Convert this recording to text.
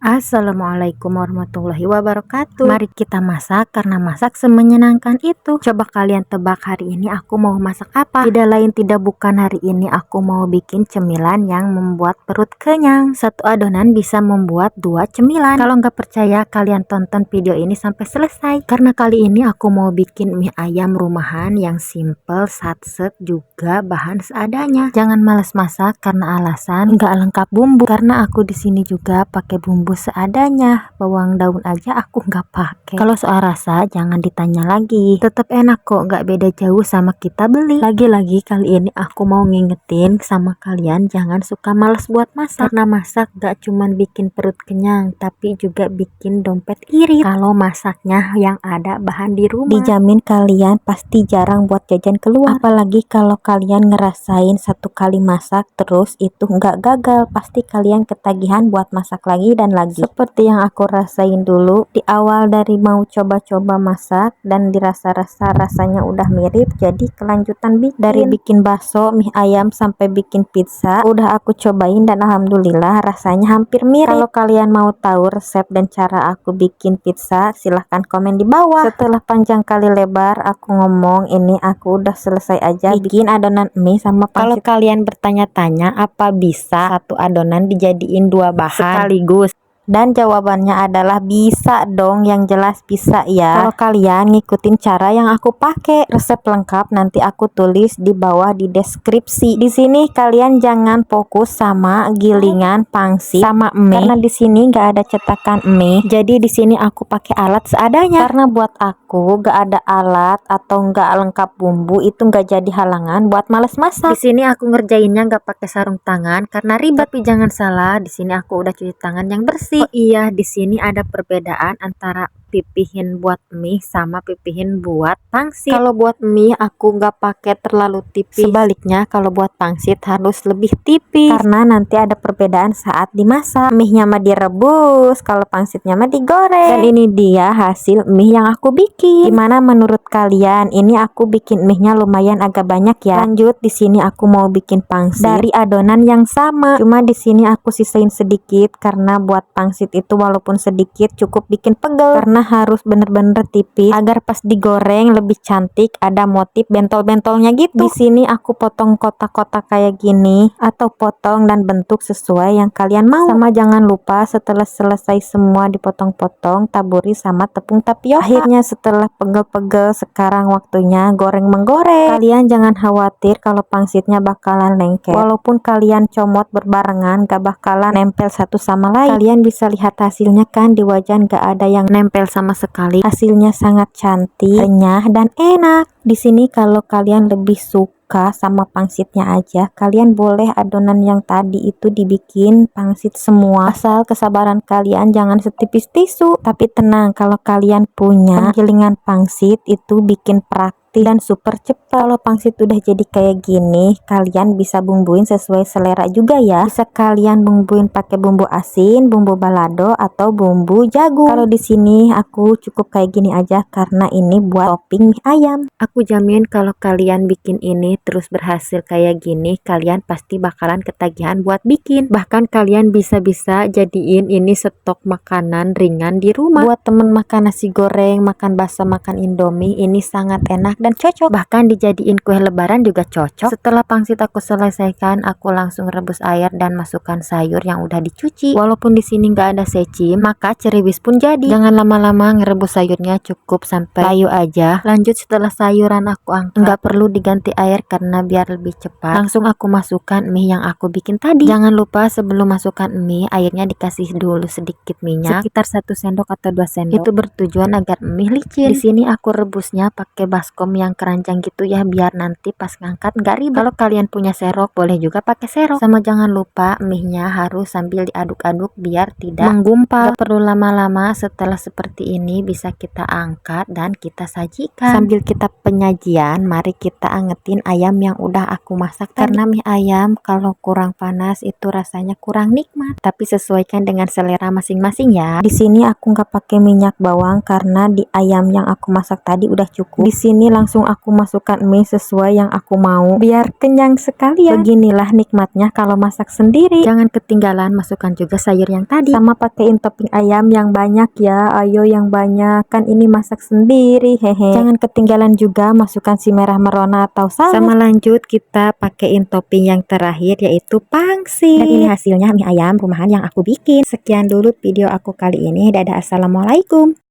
Assalamualaikum warahmatullahi wabarakatuh. Mari kita masak karena masak semenyenangkan itu. Coba kalian tebak hari ini aku mau masak apa? Tidak lain tidak bukan hari ini aku mau bikin cemilan yang membuat perut kenyang. Satu adonan bisa membuat dua cemilan. Kalau nggak percaya kalian tonton video ini sampai selesai. Karena kali ini aku mau bikin mie ayam rumahan yang simple, satset juga bahan seadanya. Jangan males masak karena alasan nggak lengkap bumbu. Karena aku di sini juga pakai bumbu seadanya, bawang daun aja aku nggak pakai. Kalau soal rasa jangan ditanya lagi, tetap enak kok, nggak beda jauh sama kita beli. Lagi-lagi kali ini aku mau ngingetin sama kalian jangan suka males buat masak, karena masak gak cuman bikin perut kenyang tapi juga bikin dompet irit. Kalau masaknya yang ada bahan di rumah, dijamin kalian pasti jarang buat jajan keluar. Apalagi kalau kalian ngerasain satu kali masak terus itu nggak gagal, pasti kalian ketagihan buat masak lagi dan lagi. Seperti yang aku rasain dulu di awal, dari mau coba-coba masak dan dirasa-rasa rasanya udah mirip, jadi kelanjutan dari bikin bakso, mie ayam sampai bikin pizza udah aku cobain dan alhamdulillah rasanya hampir mirip. Kalau kalian mau tahu resep dan cara aku bikin pizza silahkan komen di bawah. Setelah panjang kali lebar aku ngomong ini, aku udah selesai aja bikin adonan mie sama pangsit. Kalau kalian bertanya-tanya apa bisa satu adonan dijadiin dua bahan sekaligus, dan jawabannya adalah bisa dong, yang jelas bisa ya. Kalau kalian ngikutin cara yang aku pakai. Resep lengkap nanti aku tulis di bawah di deskripsi. Di sini kalian jangan fokus sama gilingan pangsit sama mie, karena di sini nggak ada cetakan mie. Jadi di sini aku pakai alat seadanya. Karena buat aku nggak ada alat atau nggak lengkap bumbu itu nggak jadi halangan buat males masak. Di sini aku ngerjainnya nggak pakai sarung tangan karena ribet. Tapi jangan salah, di sini aku udah cuci tangan yang bersih. Oh iya, di sini ada perbedaan antara pipihin buat mie sama pipihin buat pangsit. Kalau buat mie aku nggak pakai terlalu tipis. Sebaliknya kalau buat pangsit harus lebih tipis, karena nanti ada perbedaan saat dimasak. Mie-nya mah direbus, kalau pangsitnya mah digoreng. Dan ini dia hasil mie yang aku bikin. Gimana menurut kalian? Ini aku bikin mie-nya lumayan agak banyak ya. Lanjut, di sini aku mau bikin pangsit dari adonan yang sama. Cuma di sini aku sisain sedikit karena buat pangsit itu walaupun sedikit cukup bikin pegel, karena harus bener-bener tipis agar pas digoreng lebih cantik, ada motif bentol-bentolnya gitu. Di sini aku potong kotak-kotak kayak gini atau potong dan bentuk sesuai yang kalian mau. Sama jangan lupa setelah selesai semua dipotong-potong taburi sama tepung tapioka. Akhirnya setelah pegel-pegel sekarang waktunya goreng menggoreng. Kalian jangan khawatir kalau pangsitnya bakalan lengket. Walaupun kalian comot berbarengan gak bakalan nempel satu sama lain. Kalian bisa lihat hasilnya kan, di wajan gak ada yang nempel sama sekali. Hasilnya sangat cantik, renyah dan enak. Di sini kalau kalian lebih suka sama pangsitnya aja, kalian boleh adonan yang tadi itu dibikin pangsit semua. Asal kesabaran kalian jangan setipis tisu. Tapi tenang, kalau kalian punya penggilingan pangsit itu bikin praktis dan super cepat. Kalau pangsit udah jadi kayak gini, kalian bisa bumbuin sesuai selera juga ya. Bisa kalian bumbuin pakai bumbu asin, bumbu balado atau bumbu jagung. Kalau di sini aku cukup kayak gini aja karena ini buat topping mie ayam. Aku jamin kalau kalian bikin ini terus berhasil kayak gini, kalian pasti bakalan ketagihan buat bikin. Bahkan kalian bisa-bisa jadiin ini stok makanan ringan di rumah. Buat temen makan nasi goreng, makan bakso, makan indomie, ini sangat enak dan cocok. Bahkan dijadiin kue lebaran juga cocok. Setelah pangsit aku selesaikan, aku langsung rebus air dan masukkan sayur yang udah dicuci. Walaupun di sini nggak ada secim, maka ceriwis pun jadi. Jangan lama-lama ngerebus sayurnya, cukup sampai layu aja. Lanjut, setelah sayuran aku angkat, nggak perlu diganti air karena biar lebih cepat. Langsung aku masukkan mie yang aku bikin tadi. Jangan lupa sebelum masukkan mie, airnya dikasih dulu sedikit minyak, sekitar 1 sendok atau 2 sendok. Itu bertujuan agar mie licin. Di sini aku rebusnya pakai baskom yang keranjang gitu ya, biar nanti pas ngangkat nggak ribet. Kalau kalian punya serok boleh juga pakai serok. Sama jangan lupa mie-nya harus sambil diaduk-aduk biar tidak menggumpal. Gak perlu lama-lama. Setelah seperti ini bisa kita angkat dan kita sajikan. Sambil kita penyajian, mari kita angetin ayam yang udah aku masak tadi. Karena mie ayam kalau kurang panas itu rasanya kurang nikmat. Tapi sesuaikan dengan selera masing-masing ya. Di sini aku nggak pakai minyak bawang karena di ayam yang aku masak tadi udah cukup. Di sini langsung langsung aku masukkan mie sesuai yang aku mau biar kenyang sekali ya. Beginilah nikmatnya kalau masak sendiri. Jangan ketinggalan masukkan juga sayur yang tadi, sama pakaiin topping ayam yang banyak ya. Ayo yang banyak, kan ini masak sendiri, hehe. Jangan ketinggalan juga masukkan si merah merona atau saus. Sama lanjut kita pakaiin topping yang terakhir yaitu pangsit. Dan ini hasilnya mie ayam rumahan yang aku bikin. Sekian dulu video aku kali ini. Dadah, assalamualaikum.